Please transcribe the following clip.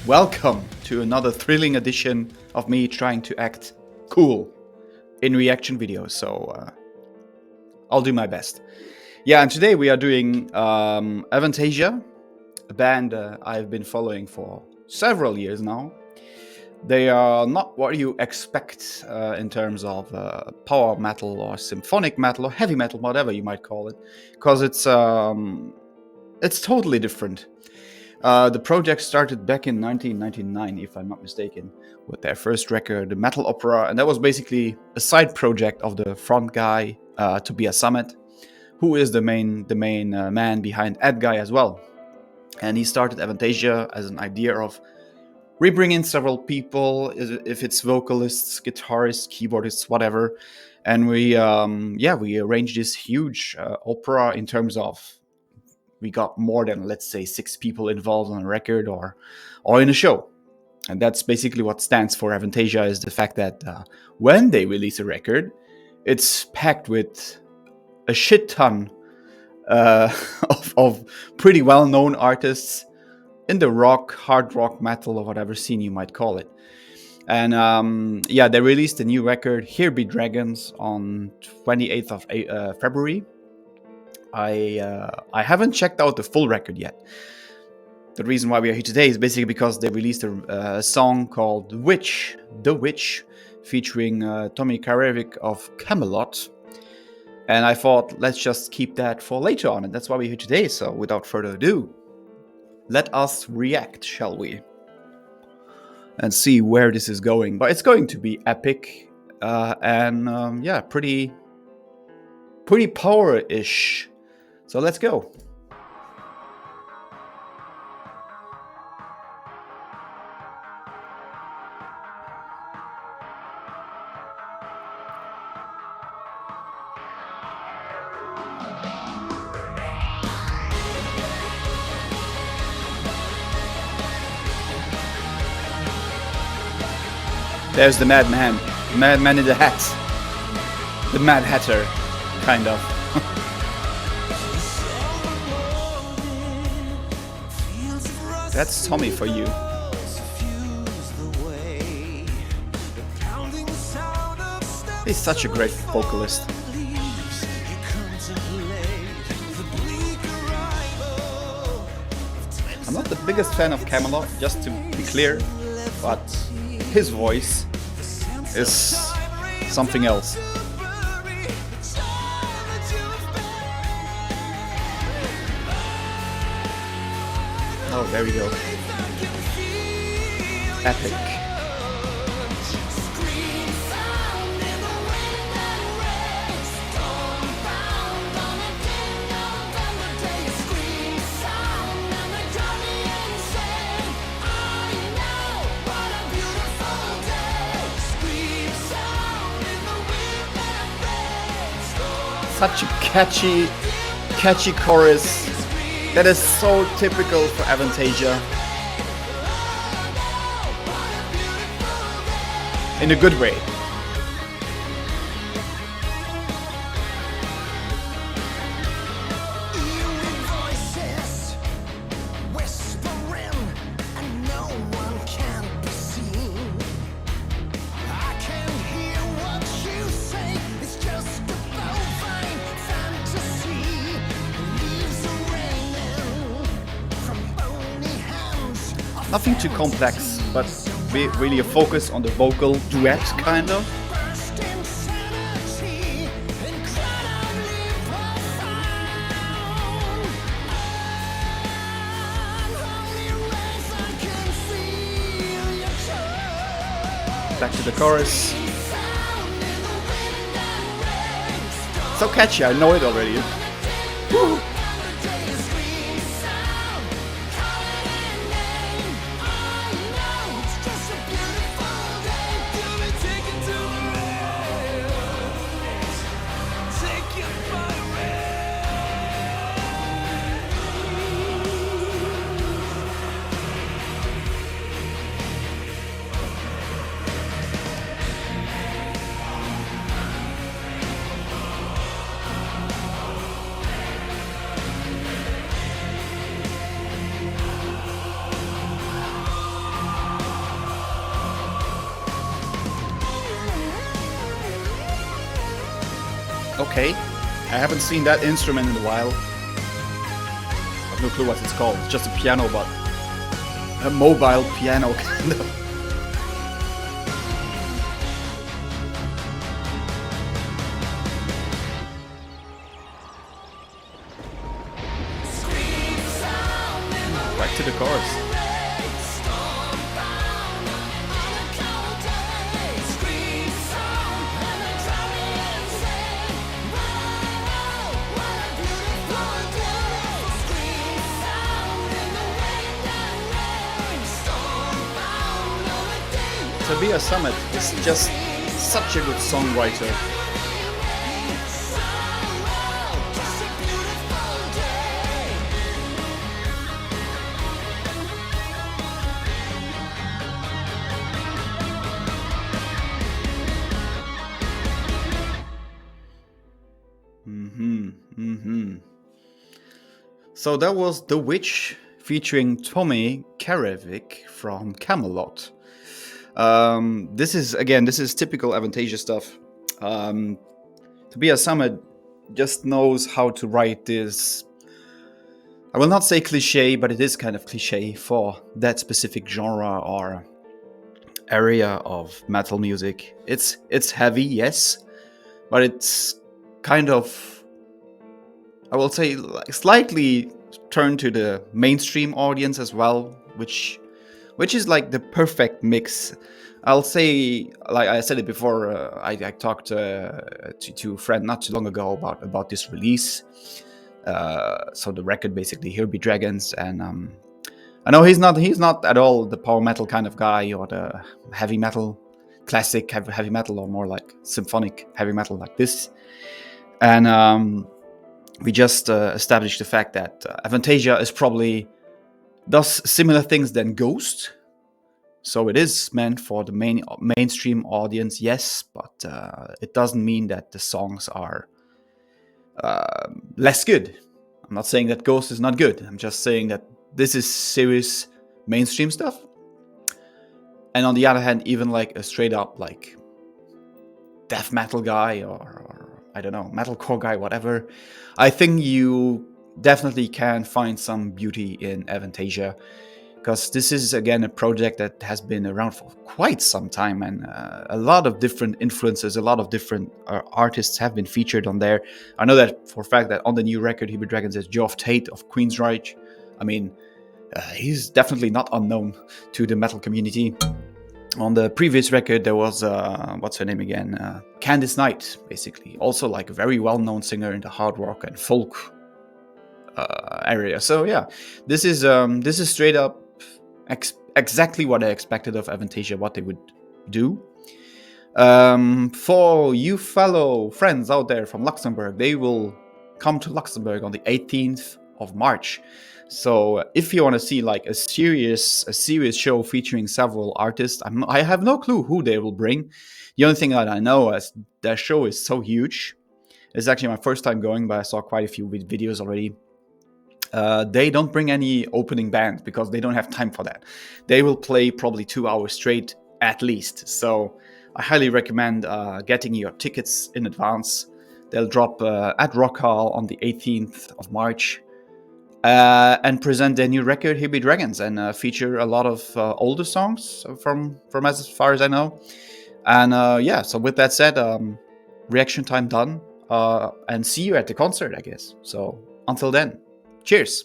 Welcome to another thrilling edition of me trying to act cool in reaction videos, so I'll do my best. Yeah, and today we are doing Avantasia, a band I've been following for several years now. They are not what you expect in terms of power metal or symphonic metal or heavy metal, whatever you might call it, because it's totally different. The project started back in 1999, if I'm not mistaken, with their first record, the Metal Opera, and that was basically a side project of the front guy, Tobias Sammet, who is the main man behind Ad Guy as well. And he started Avantasia as an idea of rebringing several people, if it's vocalists, guitarists, keyboardists, whatever, and we arranged this huge opera in terms of. We got more than, let's say, 6 people involved on a record or in a show. And that's basically what stands for Avantasia, is the fact that when they release a record, it's packed with a shit ton of pretty well-known artists in the rock, hard rock, metal, or whatever scene you might call it. And they released a new record, Here Be Dragons, on 28th of February. I haven't checked out the full record yet. The reason why we are here today is basically because they released a song called The Witch, featuring Tommy Karevik of Kamelot. And I thought, let's just keep that for later on, and that's why we're here today. So without further ado, let us react, shall we? And see where this is going. But it's going to be epic and pretty power-ish. So let's go. There's the madman in the hat. The Mad Hatter, kind of. That's Tommy for you. He's such a great vocalist. I'm not the biggest fan of Kamelot, just to be clear, but his voice is something else. Oh, there we go. Epic. Such a catchy chorus. That is so typical for Avantasia. In a good way. Nothing too complex, but really a focus on the vocal duet, kind of. Back to the chorus. So catchy, I know it already. Woo. okay. I haven't seen that instrument in a while. I have no clue what it's called. It's just a piano, but a mobile piano kind of. Back to the chorus. Tobias Summit is just such a good songwriter. So that was The Witch featuring Tommy Karevik from Kamelot. This is typical Avantasia stuff. Tobias Summit just knows how to write this. I will not say cliche, but it is kind of cliche for that specific genre or area of metal music. It's heavy, yes, but it's kind of, I will say, like, slightly turned to the mainstream audience as well, which is like the perfect mix. I'll say, like I said it before, I talked to a friend not too long ago about this release. So the record, basically, Here Be Dragons, and I know he's not at all the power metal kind of guy or the heavy metal, classic heavy metal, or more like symphonic heavy metal like this. And we just established the fact that Avantasia is probably does similar things than Ghost. So it is meant for the mainstream audience, yes, but it doesn't mean that the songs are less good. I'm not saying that Ghost is not good. I'm just saying that this is serious mainstream stuff. And on the other hand, even like a straight up like death metal guy or I don't know, metalcore guy, whatever, I think you definitely can find some beauty in Avantasia, because this is, again, a project that has been around for quite some time, and a lot of different influences, a lot of different artists have been featured on there. I know that for a fact that on the new record, Hebrew Dragons, is Geoff Tate of Queensryche. I mean, he's definitely not unknown to the metal community. On the previous record, there was, what's her name again? Candice Knight, basically. Also, like, a very well-known singer in the hard rock and folk area. So yeah, this is straight up exactly what I expected of Avantasia, what they would do. For you fellow friends out there from Luxembourg, they will come to Luxembourg on the 18th of March. So if you want to see like a serious show featuring several artists, I have no clue who they will bring. The only thing that I know is their show is so huge. It's actually my first time going, but I saw quite a few videos already. They don't bring any opening band because they don't have time for that. They will play probably 2 hours straight at least. So I highly recommend getting your tickets in advance. They'll drop at Rockhal on the 18th of March and present their new record, Here Be Dragons, and feature a lot of older songs from as far as I know. And yeah, so with that said, reaction time done, and see you at the concert, I guess. So until then, cheers.